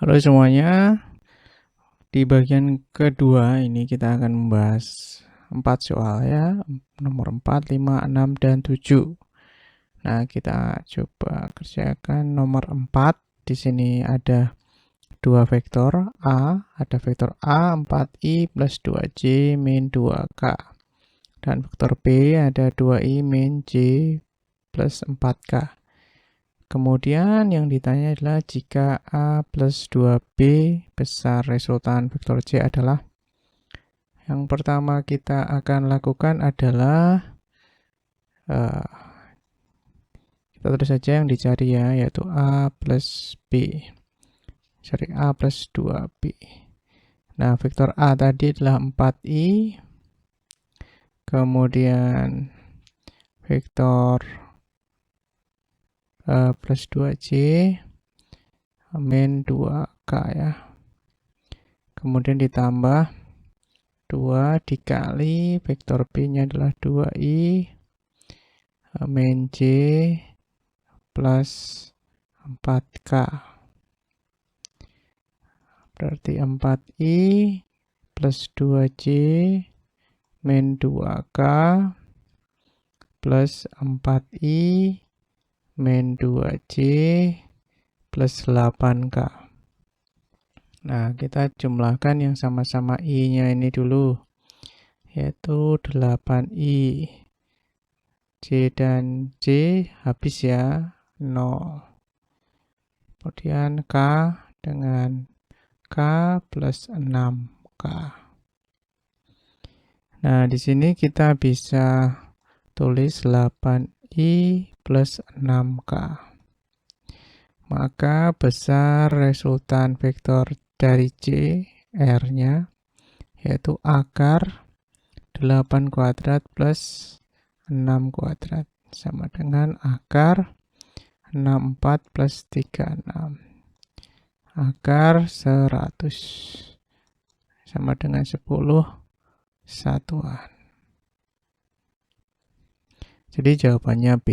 Halo semuanya, di bagian kedua ini kita akan membahas 4 soal ya, nomor 4, 5, 6, dan 7. Nah, kita coba kerjakan nomor 4. Di sini ada dua vektor A, ada vektor A 4i plus 2j min 2k. Dan vektor B ada 2i min j plus 4k. Kemudian yang ditanya adalah jika A plus 2B besar resultan vektor C adalah, yang pertama kita akan lakukan adalah kita tulis saja yang dicari ya, yaitu A plus B. Cari A plus 2B. Nah, vektor A tadi adalah 4i, kemudian vektor plus 2j min 2k ya. Kemudian ditambah 2 dikali vektor B-nya adalah 2i min j plus 4k. Berarti 4i plus 2j min 2k plus 4i min 2j plus 8k. Nah, kita jumlahkan yang sama-sama i-nya ini dulu, yaitu 8i. J dan J habis ya, 0. Kemudian K dengan K plus 6k. Nah, di sini kita bisa tulis 8i plus 6k. Maka besar resultan vektor dari J, R-nya, yaitu akar 8 kuadrat plus 6 kuadrat. Sama dengan akar 64 plus 36. Akar 100. Sama dengan 10 satuan. Jadi jawabannya B.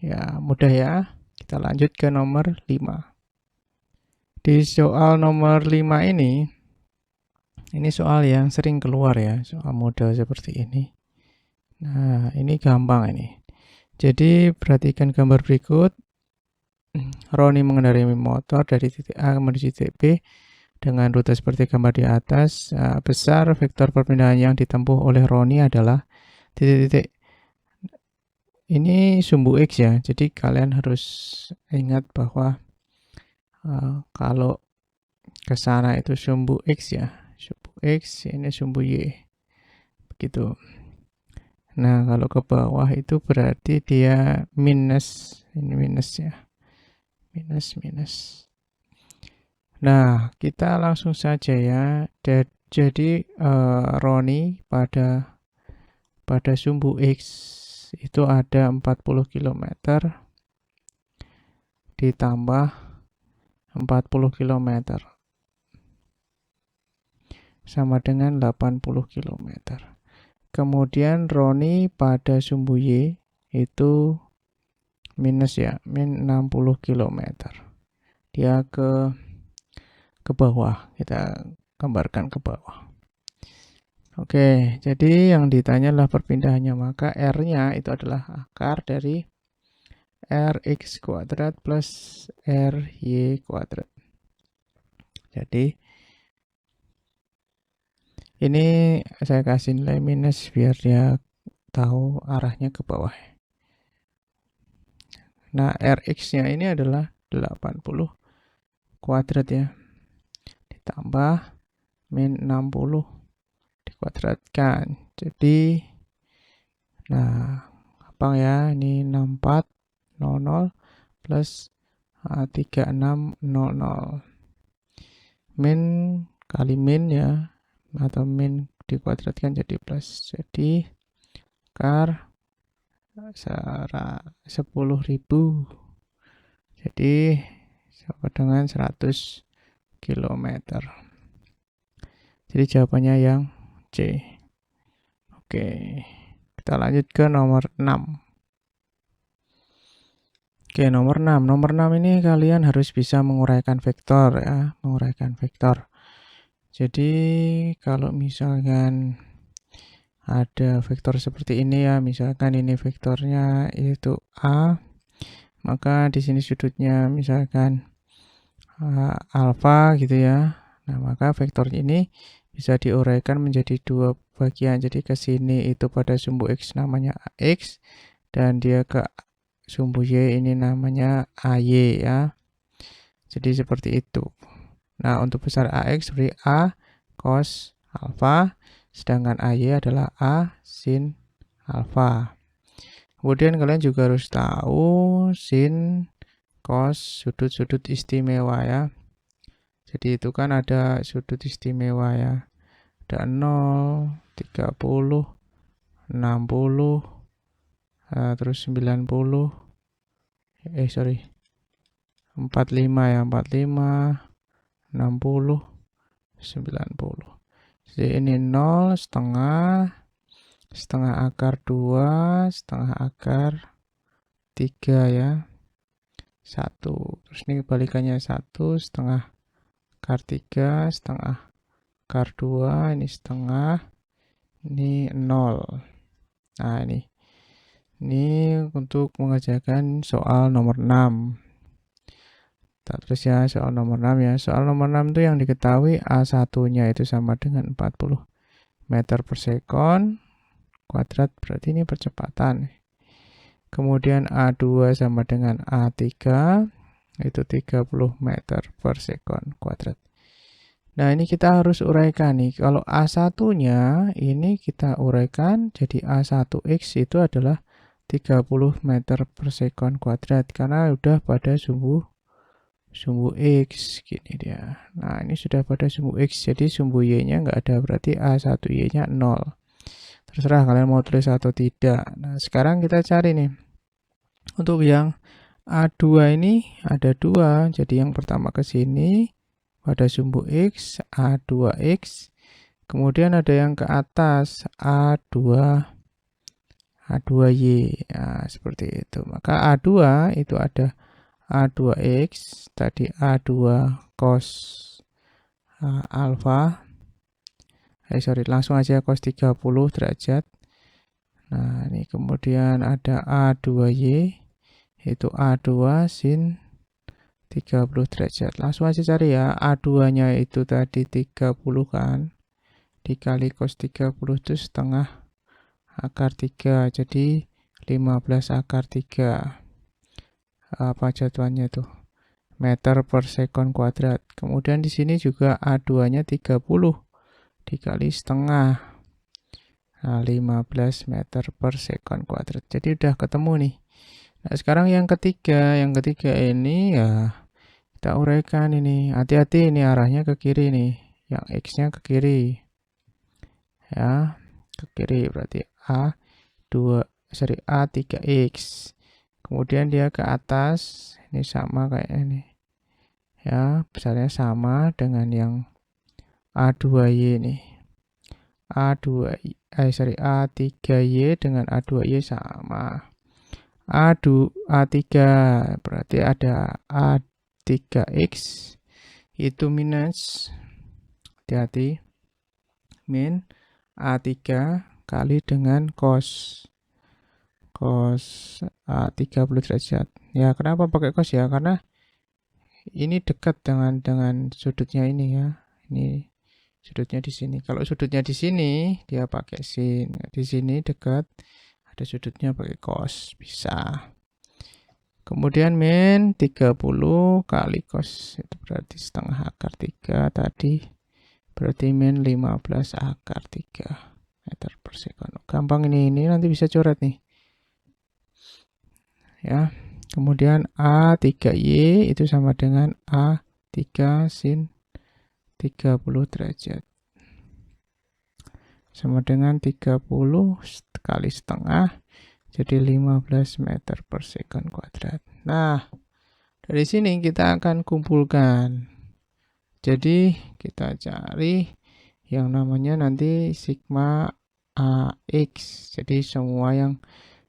Ya, mudah ya. Kita lanjut ke nomor 5. Di soal nomor 5 ini soal yang sering keluar ya, soal model seperti ini. Nah, ini gampang ini. Jadi, perhatikan gambar berikut. Roni mengendarai motor dari titik A menuju titik B dengan rute seperti gambar di atas. Besar vektor perpindahan yang ditempuh oleh Roni adalah titik-titik. Ini sumbu X ya, jadi kalian harus ingat bahwa kalau ke sana itu sumbu X ya, sumbu X, ini sumbu Y, begitu. Nah, kalau ke bawah itu berarti dia minus, ini minus ya, minus. Nah, kita langsung saja ya, jadi Roni pada sumbu X itu ada 40 km ditambah 40 km sama dengan 80 km. Kemudian Roni pada sumbu Y itu minus ya, min 60 km. Dia ke bawah, kita gambarkan ke bawah. Oke, jadi yang ditanya adalah perpindahannya, maka R-nya itu adalah akar dari Rx kuadrat plus Ry kuadrat. Jadi, ini saya kasih nilai minus biar dia tahu arahnya ke bawah. Nah, Rx-nya ini adalah 80 kuadrat ya. Ditambah min 60 dikuadratkan. Jadi, nah, gampang ya. Ini 6400 plus 3600. Min kali min ya, atau min dikuadratkan jadi plus. Jadi, akar 10.000. Jadi, sama dengan 100 km. Jadi jawabannya yang C. Oke, kita lanjut ke nomor 6. Oke, nomor 6. Nomor 6 ini kalian harus bisa menguraikan vektor ya, menguraikan vektor. Jadi kalau misalkan ada vektor seperti ini ya, misalkan ini vektornya itu A, maka di sini sudutnya misalkan alfa gitu ya. Nah, maka vektor ini bisa diuraikan menjadi dua bagian. Jadi ke sini itu pada sumbu X namanya AX dan dia ke sumbu Y ini namanya AY ya. Jadi seperti itu. Nah, untuk besar AX seperti A cos alfa, sedangkan AY adalah A sin alfa. Kemudian kalian juga harus tahu sin cos sudut-sudut istimewa ya. Jadi itu kan ada sudut istimewa ya. Ada 0, 30, 60, terus 90. 45 ya, 45, 60, 90. Jadi ini 0, setengah akar 2, setengah akar 3 ya. 1. Terus ini kebalikannya 1, setengah akar 3, setengah akar 2, ini setengah, ini 0. Nah, ini untuk mengerjakan soal nomor 6. Terus ya soal nomor 6 ya. Soal nomor 6 itu yang diketahui A1-nya itu sama dengan 40 meter per sekon kuadrat, berarti ini percepatan. Kemudian A2 sama dengan A3 itu 30 meter per sekon kuadrat. Nah, ini kita harus uraikan nih. Kalau A1-nya ini kita uraikan jadi A1X itu adalah 30 meter per sekon kuadrat karena udah pada sumbu X gini dia. Nah, ini sudah pada sumbu X, jadi sumbu Y-nya nggak ada, berarti A1Y-nya 0. Terserah kalian mau tulis atau tidak. Nah, sekarang kita cari nih. Untuk yang A2 ini ada 2, jadi yang pertama ke sini pada sumbu X, A2X. Kemudian ada yang ke atas A2Y. Nah, seperti itu. Maka A2 itu ada A2X, tadi A2 cos alfa. Langsung aja cos 30 derajat. Nah, ini kemudian ada A2Y, itu A2 sin 30 derajat. Langsung aja cari ya, A2-nya itu tadi 30 kan. Dikali cos 30 itu setengah akar 3, jadi 15 akar 3. Apa jadwalnya tuh? Meter per sekon kuadrat. Kemudian di sini juga A2-nya 30 dikali setengah. Nah, 15 meter per sekon kuadrat. Jadi udah ketemu nih. Nah, sekarang yang ketiga ini ya kita uraikan ini. Hati-hati ini arahnya ke kiri nih. Yang X-nya ke kiri. Ya, ke kiri berarti A3X. Kemudian dia ke atas, ini sama kayak ini. Ya, besarnya sama dengan yang A2Y ini. A3Y dengan A2Y sama. A3 berarti ada A3X itu minus, hati-hati, min A3 kali dengan cos 30 derajat. Ya, kenapa pakai cos ya? Karena ini dekat dengan sudutnya ini ya. Ini sudutnya di sini. Kalau sudutnya di sini dia pakai sin. Di sini dekat, ada sudutnya pakai cos, bisa. Kemudian min 30 kali cos itu berarti setengah akar 3 tadi. Berarti min 15 akar 3 meter per sekon. Gampang ini nanti bisa coret nih. Ya. Kemudian A3Y itu sama dengan A3 sin 30 derajat. Sama dengan 30 kali setengah, jadi 15 meter per sekon kuadrat. Nah, dari sini kita akan kumpulkan. Jadi, kita cari yang namanya nanti sigma AX. Jadi, semua yang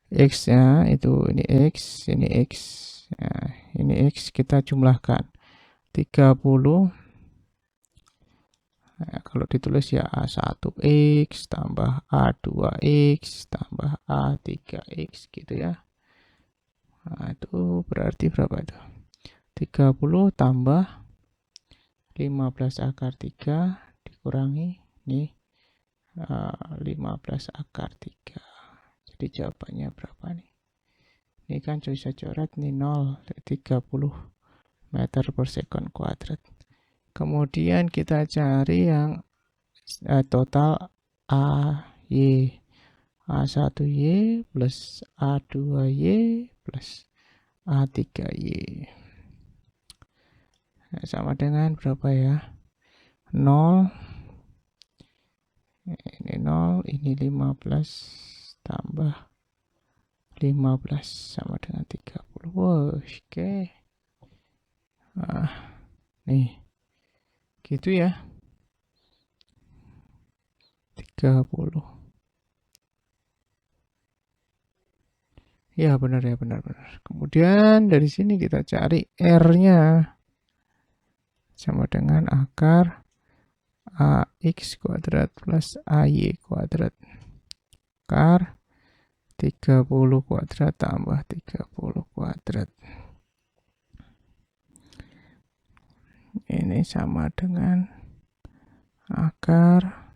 X-nya itu ini X, Nah, ini X kita jumlahkan 30. Nah, kalau ditulis ya A1X tambah A2X tambah A3X gitu ya. Nah, itu berarti berapa itu? 30 tambah 15 akar 3 dikurangi nih 15 akar 3. Jadi jawabannya berapa nih? Ini kan bisa coret nih 0, 30 meter per second kuadrat. Kemudian kita cari yang total AY. A1Y plus A2Y plus A3Y. Nah, sama dengan berapa ya? 0. Ini 0, ini 15 tambah 15 sama dengan 30. Wow, oke. Nah, nih. Gitu ya. 30. Ya, benar ya, benar. Kemudian dari sini kita cari R-nya. Sama dengan akar AX kuadrat plus AY kuadrat. Akar 30 kuadrat tambah 30 kuadrat. Ini sama dengan akar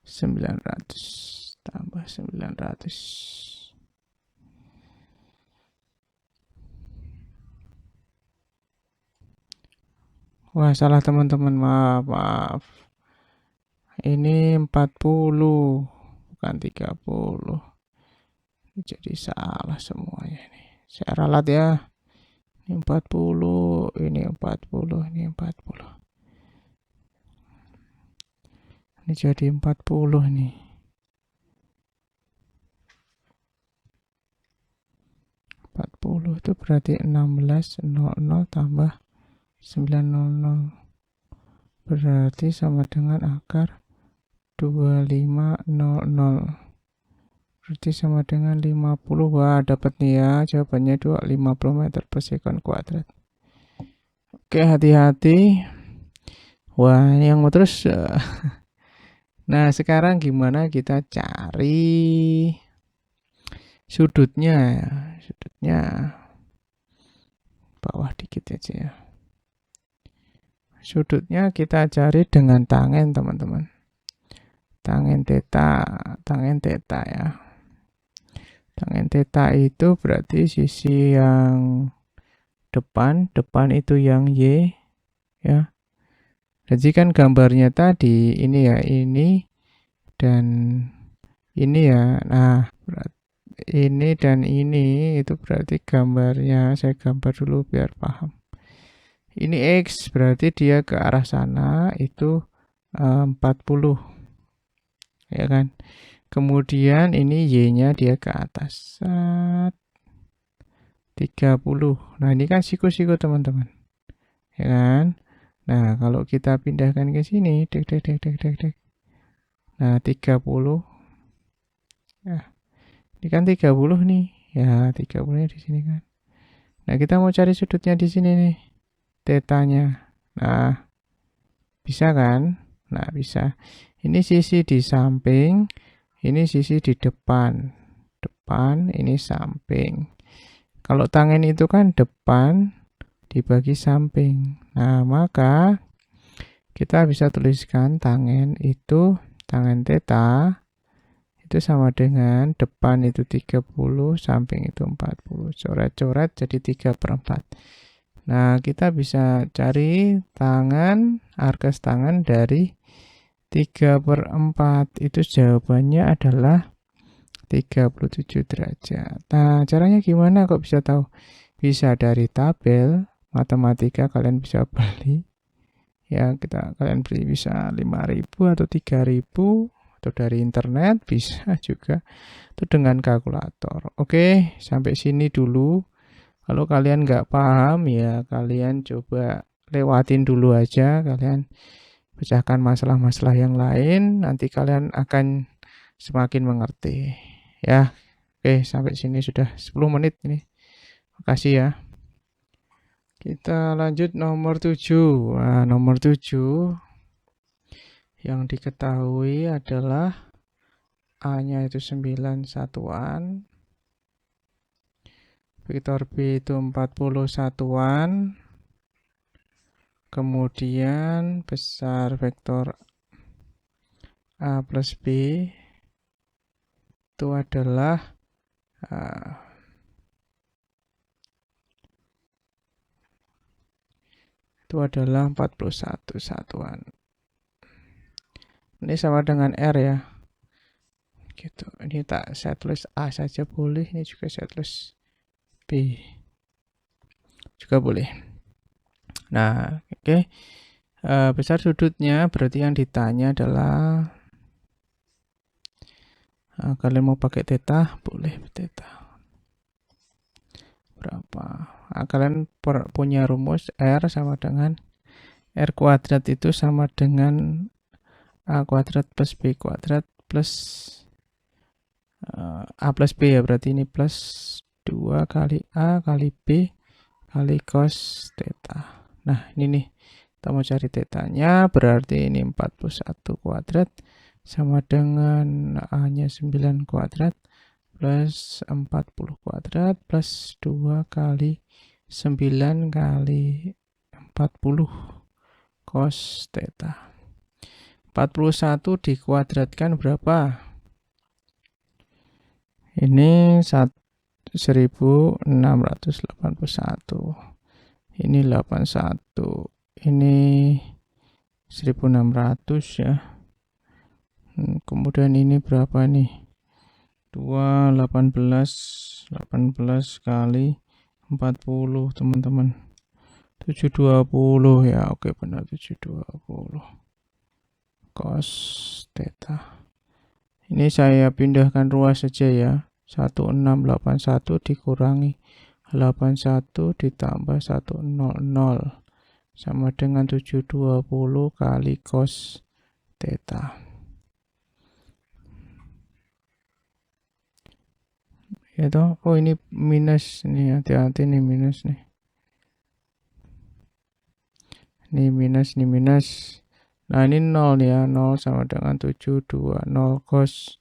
900 tambah 900. Wah, salah teman-teman, maaf. Ini 40, bukan 30. Jadi salah semuanya ini. Saya ralat ya. Ini 40, ini 40, ini 40. Ini jadi 40 nih. 40 itu berarti 1600 tambah 900. Berarti sama dengan akar 2500. Berarti sama dengan 50. Wah, dapat nih ya. Jawabannya 250 meter per second kuadrat. Oke, hati-hati. Wah, yang terus. Nah, sekarang gimana kita cari sudutnya? Sudutnya bawah dikit aja ya. Sudutnya kita cari dengan tangen, teman-teman. Tangen theta ya. Tangen theta itu berarti sisi yang depan itu yang Y ya. Jadi kan gambarnya tadi ini ya, ini dan ini ya. Nah, ini dan ini itu berarti gambarnya, saya gambar dulu biar paham. Ini X berarti dia ke arah sana itu 40 ya kan. Kemudian ini Y-nya dia ke atas 30. Nah, ini kan siku-siku teman-teman. Ya kan? Nah, kalau kita pindahkan ke sini, Nah, 30. Nah, ini kan 30 nih. Ya, 30-nya di sini kan. Nah, kita mau cari sudutnya di sini nih. Tetanya. Nah, bisa kan? Nah, bisa. Ini sisi di samping, ini sisi di depan. Depan, ini samping. Kalau tangen itu kan depan dibagi samping. Nah, maka kita bisa tuliskan tangen itu, tangen theta itu sama dengan depan itu 30, samping itu 40. Coret-coret jadi 3/4. Nah, kita bisa cari tangan, arcus tangan dari 3/4. Itu jawabannya adalah 37 derajat. Nah, caranya gimana kok bisa tahu? Bisa dari tabel matematika, kalian bisa beli. Ya, kalian beli bisa 5.000 atau 3.000 atau dari internet bisa juga. Itu dengan kalkulator. Oke, sampai sini dulu. Kalau kalian nggak paham ya kalian coba lewatin dulu aja, kalian pecahkan masalah-masalah yang lain, nanti kalian akan semakin mengerti. Ya, oke, sampai sini sudah 10 menit ini. Makasih ya. Kita lanjut nomor 7. Nah, nomor 7 yang diketahui adalah A-nya itu 9 satuan, vektor B itu 40 satuan, kemudian besar vektor A plus B itu adalah itu adalah 41 satuan. Ini sama dengan R ya. Gitu. Ini saya tulis A saja boleh, ini juga saya tulis B. Juga boleh. Nah, oke. Besar sudutnya berarti yang ditanya adalah kalian mau pakai theta, boleh theta. Berapa? Kalian punya rumus R sama dengan R kuadrat itu sama dengan A kuadrat plus B kuadrat plus A plus B ya, berarti ini plus 2 kali A kali B kali cos theta. Nah, ini nih, kita mau cari tetanya, berarti ini 41 kuadrat sama dengan A-nya 9 kuadrat plus 40 kuadrat plus 2 kali 9 kali 40 cos theta. 41 dikuadratkan berapa? Ini 1681. Ini 81. Ini 1600 ya. Kemudian ini berapa nih? 2, 18 kali 40 teman-teman. 720 ya, oke benar 720 cos theta. Ini saya pindahkan ruas saja ya. 1681 dikurangi 81 ditambah 100 sama dengan 720 kali cos theta. Ya toh, oh ini minus nih, hati-hati nih minus nih. Ini minus, ini minus. Nah, ini 0 ya, 0 sama dengan 720 cos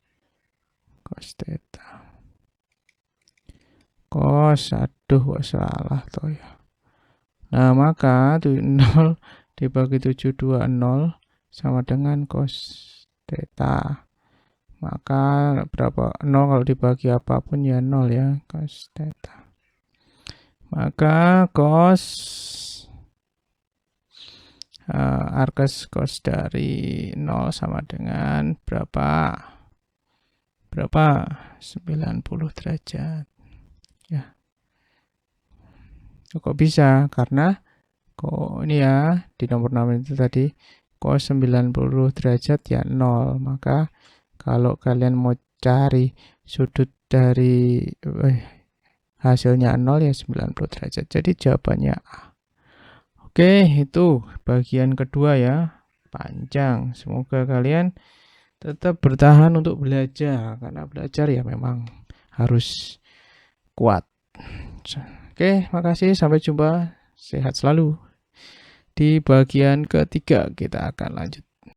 theta. Cos, aduh, salah toh ya. Nah, maka 0 dibagi 720 sama dengan cos theta. Maka berapa? 0 kalau dibagi apapun ya 0 ya, cos theta. Maka cos arcus cos dari 0 sama dengan berapa? 90 derajat. Ya. Kok bisa? Karena kok ini ya, di nomor 6 itu tadi cos 90 derajat ya 0. Maka kalau kalian mau cari sudut dari hasilnya 0 ya 90 derajat. Jadi jawabannya A. Oke, itu bagian kedua ya. Panjang. Semoga kalian tetap bertahan untuk belajar. Karena belajar ya memang harus kuat. Oke, makasih. Sampai jumpa. Sehat selalu. Di bagian ketiga kita akan lanjut.